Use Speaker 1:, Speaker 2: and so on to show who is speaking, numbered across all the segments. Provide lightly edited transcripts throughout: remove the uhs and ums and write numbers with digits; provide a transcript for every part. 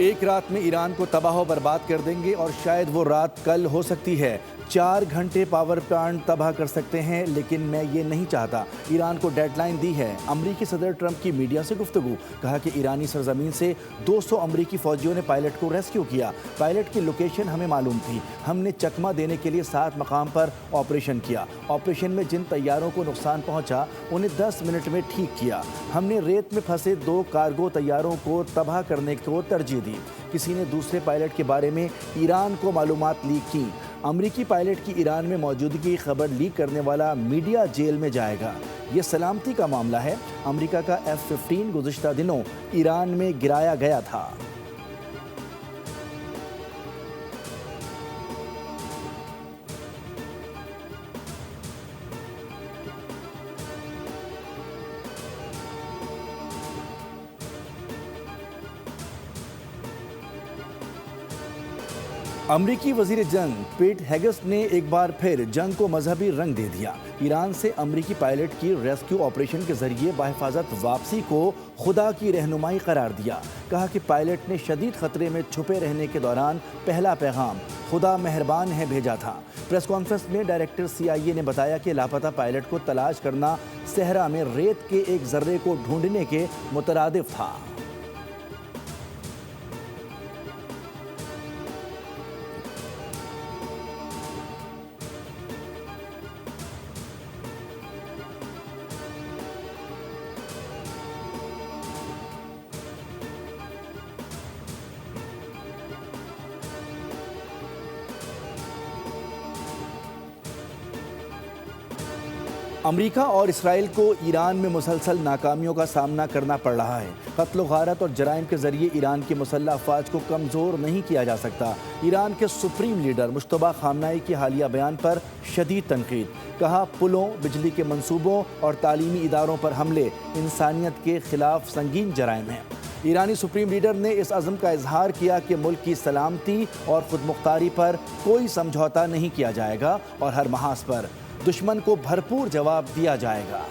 Speaker 1: ایک رات میں ایران کو تباہ و برباد کر دیں گے اور شاید وہ رات کل ہو سکتی ہے۔ 4 گھنٹے پاور پلانٹ تباہ کر سکتے ہیں، لیکن میں یہ نہیں چاہتا۔ ایران کو ڈیڈ لائن دی ہے۔ امریکی صدر ٹرمپ کی میڈیا سے گفتگو، کہا کہ ایرانی سرزمین سے 200 امریکی فوجیوں نے پائلٹ کو ریسکیو کیا۔ پائلٹ کی لوکیشن ہمیں معلوم تھی۔ ہم نے چکمہ دینے کے لیے 7 مقام پر آپریشن کیا۔ آپریشن میں جن طیاروں کو نقصان پہنچا انہیں 10 منٹ میں ٹھیک کیا۔ ہم نے ریت میں پھنسے 2 کارگو طیاروں کو تباہ کرنے کو ترجیح دی۔ کسی نے دوسرے پائلٹ کے بارے میں ایران کو معلومات لیک کی۔ امریکی پائلٹ کی ایران میں موجودگی خبر لیک کرنے والا میڈیا جیل میں جائے گا۔ یہ سلامتی کا معاملہ ہے۔ امریکہ کا F-15 گزشتہ دنوں ایران میں گرایا گیا تھا۔ امریکی وزیر جنگ پیٹ ہیگسٹ نے ایک بار پھر جنگ کو مذہبی رنگ دے دیا۔ ایران سے امریکی پائلٹ کی ریسکیو آپریشن کے ذریعے بحفاظت واپسی کو خدا کی رہنمائی قرار دیا۔ کہا کہ پائلٹ نے شدید خطرے میں چھپے رہنے کے دوران پہلا پیغام خدا مہربان ہے بھیجا تھا۔ پریس کانفرنس میں ڈائریکٹر CIA نے بتایا کہ لاپتہ پائلٹ کو تلاش کرنا صحرا میں ریت کے ایک ذرے کو ڈھونڈنے کے مترادف تھا۔ امریکہ اور اسرائیل کو ایران میں مسلسل ناکامیوں کا سامنا کرنا پڑ رہا ہے۔ قتل و غارت اور جرائم کے ذریعے ایران کی مسلح افواج کو کمزور نہیں کیا جا سکتا۔ ایران کے سپریم لیڈر مجتبیٰ خامنہ ای کی حالیہ بیان پر شدید تنقید۔ کہا پلوں، بجلی کے منصوبوں اور تعلیمی اداروں پر حملے انسانیت کے خلاف سنگین جرائم ہیں۔ ایرانی سپریم لیڈر نے اس عزم کا اظہار کیا کہ ملک کی سلامتی اور خود مختاری پر کوئی سمجھوتہ نہیں کیا جائے گا اور ہر محاذ پر دشمن کو بھرپور جواب دیا جائے گا۔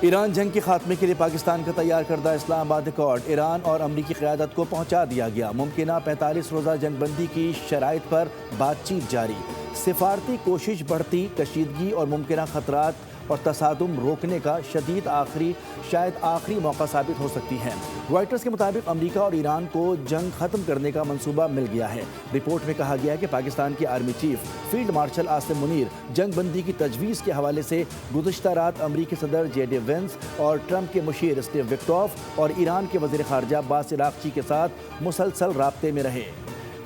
Speaker 1: ایران جنگ کے خاتمے کے لیے پاکستان کا تیار کردہ اسلام آباد ایکارڈ ایران اور امریکی قیادت کو پہنچا دیا گیا۔ ممکنہ 45 روزہ جنگ بندی کی شرائط پر بات چیت جاری۔ سفارتی کوشش بڑھتی کشیدگی اور ممکنہ خطرات اور تصادم روکنے کا شاید آخری موقع ثابت ہو سکتی ہے۔ رائٹرز کے مطابق امریکہ اور ایران کو جنگ ختم کرنے کا منصوبہ مل گیا ہے۔ رپورٹ میں کہا گیا ہے کہ پاکستان کے army chief field marshal Asim Munir جنگ بندی کی تجویز کے حوالے سے گزشتہ رات امریکی صدر JD وینس اور ٹرمپ کے مشیر اسٹیو وٹکوف اور ایران کے وزیر خارجہ عباس عراقچی کے ساتھ مسلسل رابطے میں رہے۔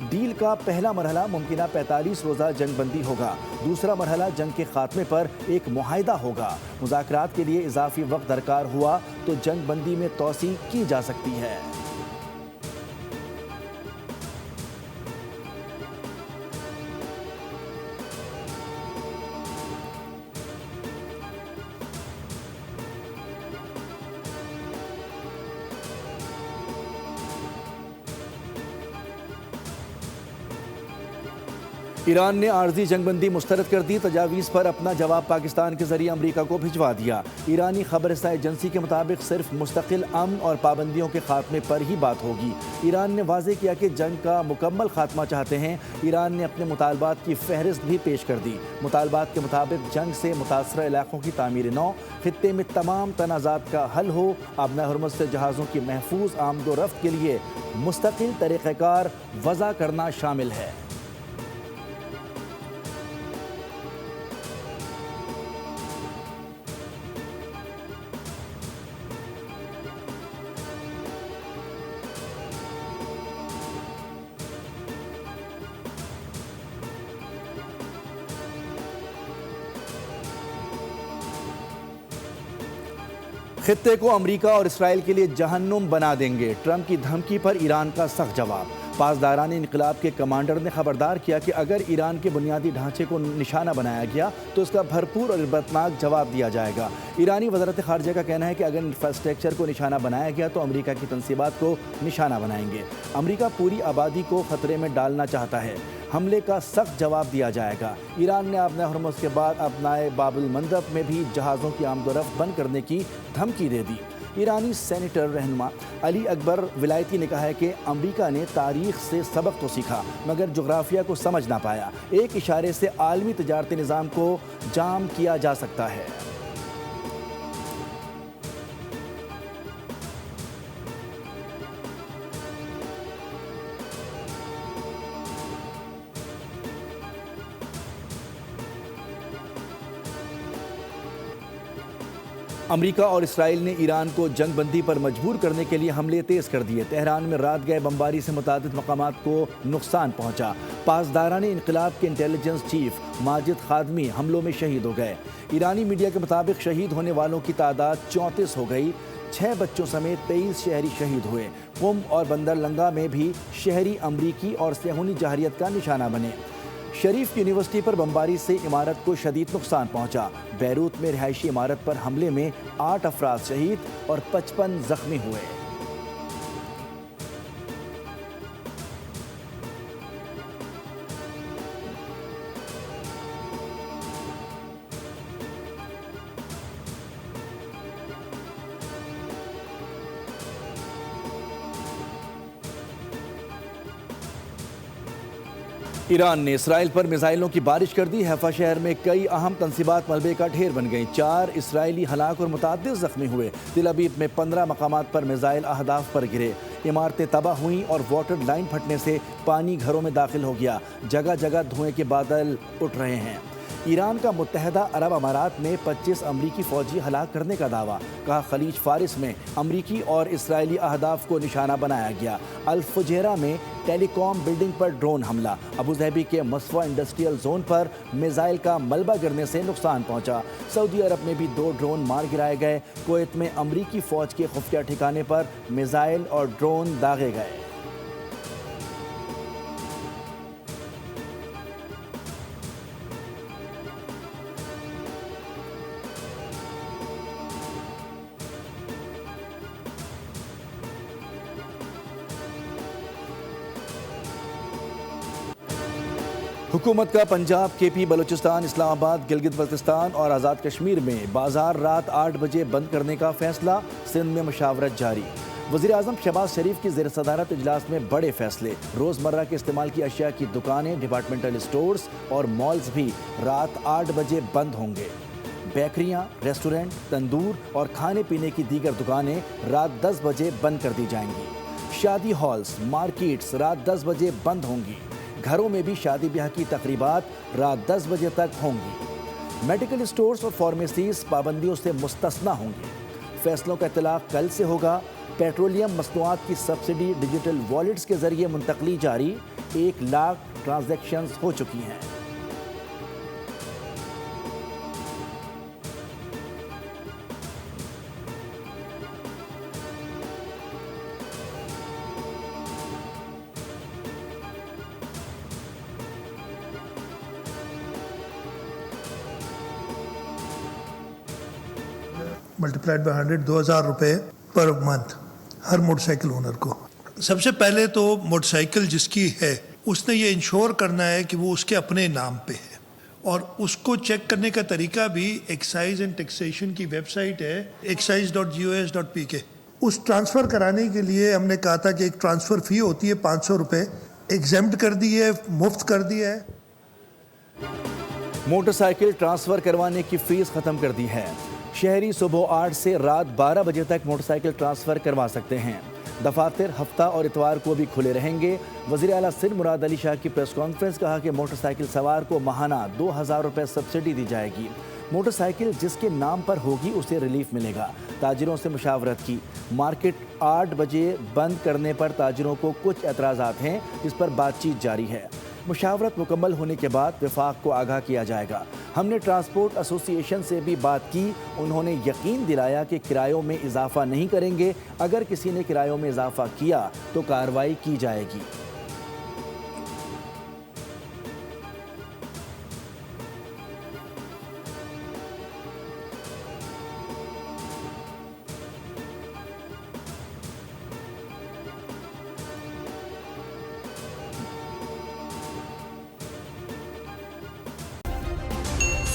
Speaker 1: ڈیل کا پہلا مرحلہ ممکنہ 45 روزہ جنگ بندی ہوگا۔ دوسرا مرحلہ جنگ کے خاتمے پر ایک معاہدہ ہوگا۔ مذاکرات کے لیے اضافی وقت درکار ہوا تو جنگ بندی میں توسیع کی جا سکتی ہے۔ ایران نے عارضی جنگ بندی مسترد کر دی۔ تجاویز پر اپنا جواب پاکستان کے ذریعے امریکہ کو بھجوا دیا۔ ایرانی خبر رساں ایجنسی کے مطابق صرف مستقل امن اور پابندیوں کے خاتمے پر ہی بات ہوگی۔ ایران نے واضح کیا کہ جنگ کا مکمل خاتمہ چاہتے ہیں۔ ایران نے اپنے مطالبات کی فہرست بھی پیش کر دی۔ مطالبات کے مطابق جنگ سے متاثرہ علاقوں کی تعمیر نو، خطے میں تمام تنازعات کا حل ہو، آبنۂ حرمت سے جہازوں کی محفوظ آمد و رفت کے لیے مستقل طریقہ کار وضع کرنا شامل ہے۔ خطے کو امریکہ اور اسرائیل کے لیے جہنم بنا دیں گے۔ ٹرمپ کی دھمکی پر ایران کا سخت جواب۔ پاسداران انقلاب کے کمانڈر نے خبردار کیا کہ اگر ایران کے بنیادی ڈھانچے کو نشانہ بنایا گیا تو اس کا بھرپور اور عبرتناک جواب دیا جائے گا۔ ایرانی وزارت خارجہ کا کہنا ہے کہ اگر انفراسٹرکچر کو نشانہ بنایا گیا تو امریکہ کی تنصیبات کو نشانہ بنائیں گے۔ امریکہ پوری آبادی کو خطرے میں ڈالنا چاہتا ہے، حملے کا سخت جواب دیا جائے گا۔ ایران نے اپنے ہرمز کے بعد اپنائے باب المندب میں بھی جہازوں کی آمد و رفت بند کرنے کی دھمکی دے دی۔ ایرانی سینیٹر رہنما علی اکبر ولایتی نے کہا ہے کہ امریکہ نے تاریخ سے سبق تو سیکھا مگر جغرافیہ کو سمجھ نہ پایا۔ ایک اشارے سے عالمی تجارتی نظام کو جام کیا جا سکتا ہے۔ امریکہ اور اسرائیل نے ایران کو جنگ بندی پر مجبور کرنے کے لیے حملے تیز کر دیے۔ تہران میں رات گئے بمباری سے متعدد مقامات کو نقصان پہنچا۔ پاسداران انقلاب کے انٹیلیجنس چیف ماجد خادمی حملوں میں شہید ہو گئے۔ ایرانی میڈیا کے مطابق شہید ہونے والوں کی تعداد 34 ہو گئی۔ 6 بچوں سمیت 23 شہری شہید ہوئے۔ قم اور بندر لنگا میں بھی شہری امریکی اور صہیونی جارحیت کا نشانہ بنے۔ شریف یونیورسٹی پر بمباری سے عمارت کو شدید نقصان پہنچا۔ بیروت میں رہائشی عمارت پر حملے میں 8 افراد شہید اور 55 زخمی ہوئے۔ ایران نے اسرائیل پر میزائلوں کی بارش کر دی۔ حیفا شہر میں کئی اہم تنصیبات ملبے کا ڈھیر بن گئیں۔ 4 اسرائیلی ہلاک اور متعدد زخمی ہوئے۔ تل ابیب میں 15 مقامات پر میزائل اہداف پر گرے۔ عمارتیں تباہ ہوئیں اور واٹر لائن پھٹنے سے پانی گھروں میں داخل ہو گیا۔ جگہ جگہ دھوئیں کے بادل اٹھ رہے ہیں۔ ایران کا متحدہ عرب امارات میں 25 امریکی فوجی ہلاک کرنے کا دعویٰ۔ کہا خلیج فارس میں امریکی اور اسرائیلی اہداف کو نشانہ بنایا گیا۔ الفجیرہ میں ٹیلی کام بلڈنگ پر ڈرون حملہ۔ ابوظہبی کے مصفہ انڈسٹریل زون پر میزائل کا ملبہ گرنے سے نقصان پہنچا۔ سعودی عرب میں بھی 2 ڈرون مار گرائے گئے۔ کویت میں امریکی فوج کے خفیہ ٹھکانے پر میزائل اور ڈرون داغے گئے۔ حکومت کا پنجاب، کے پی، بلوچستان، اسلام آباد، گلگت بلتستان اور آزاد کشمیر میں بازار رات 8 بجے بند کرنے کا فیصلہ۔ سندھ میں مشاورت جاری۔ وزیر اعظم شہباز شریف کی زیر صدارت اجلاس میں بڑے فیصلے۔ روزمرہ کے استعمال کی اشیاء کی دکانیں، ڈپارٹمنٹل اسٹورز اور مالز بھی رات 8 بجے بند ہوں گے۔ بیکریاں، ریسٹورنٹ، تندور اور کھانے پینے کی دیگر دکانیں رات 10 بجے بند کر دی جائیں گی۔ شادی ہالز، مارکیٹس رات 10 بجے بند ہوں گی۔ گھروں میں بھی شادی بیاہ کی تقریبات رات 10 بجے تک ہوں گی۔ میڈیکل اسٹورز اور فارمیسیز پابندیوں سے مستثنیٰ ہوں گی۔ فیصلوں کا اطلاق کل سے ہوگا۔ پیٹرولیم مصنوعات کی سبسڈی ڈیجیٹل والیٹس کے ذریعے منتقلی جاری۔ 1 لاکھ ٹرانزیکشنز ہو چکی ہیں۔
Speaker 2: ملٹیپلائڈ بائی 100 2000 روپے پر منتھ ہر موٹر سائیکل اونر کو۔ سب سے پہلے تو موٹر سائیکل جس کی ہے اس نے یہ انشور کرنا ہے کہ وہ اس کے اپنے نام پہ ہے، اور اس کو چیک کرنے کا طریقہ بھی ایکسائز اینڈ ٹیکسیشن کی ویب سائٹ ہے excise.gos.pk۔ اس ٹرانسفر کرانے کے لیے ہم نے کہا تھا کہ ایک ٹرانسفر فی ہوتی ہے 500 روپے، ایگزیمپٹ کر دی ہے، مفت کر دیا ہے۔
Speaker 1: موٹر سائیکل ٹرانسفر کروانے کی فیس ختم کر دی ہے۔ شہری صبح 8 سے رات 12 بجے تک موٹر سائیکل ٹرانسفر کروا سکتے ہیں۔ دفاتر ہفتہ اور اتوار کو بھی کھلے رہیں گے۔ وزیر اعلیٰ سندھ مراد علی شاہ کی پریس کانفرنس، کہا کہ موٹر سائیکل سوار کو ماہانہ 2000 روپے سبسڈی دی جائے گی۔ موٹر سائیکل جس کے نام پر ہوگی اسے ریلیف ملے گا۔ تاجروں سے مشاورت کی۔ مارکیٹ 8 بجے بند کرنے پر تاجروں کو کچھ اعتراضات ہیں، جس پر بات چیت جاری ہے۔ مشاورت مکمل ہونے کے بعد وفاق کو آگاہ کیا جائے گا۔ ہم نے ٹرانسپورٹ ایسوسی ایشن سے بھی بات کی۔ انہوں نے یقین دلایا کہ کرایوں میں اضافہ نہیں کریں گے۔ اگر کسی نے کرایوں میں اضافہ کیا تو کارروائی کی جائے گی۔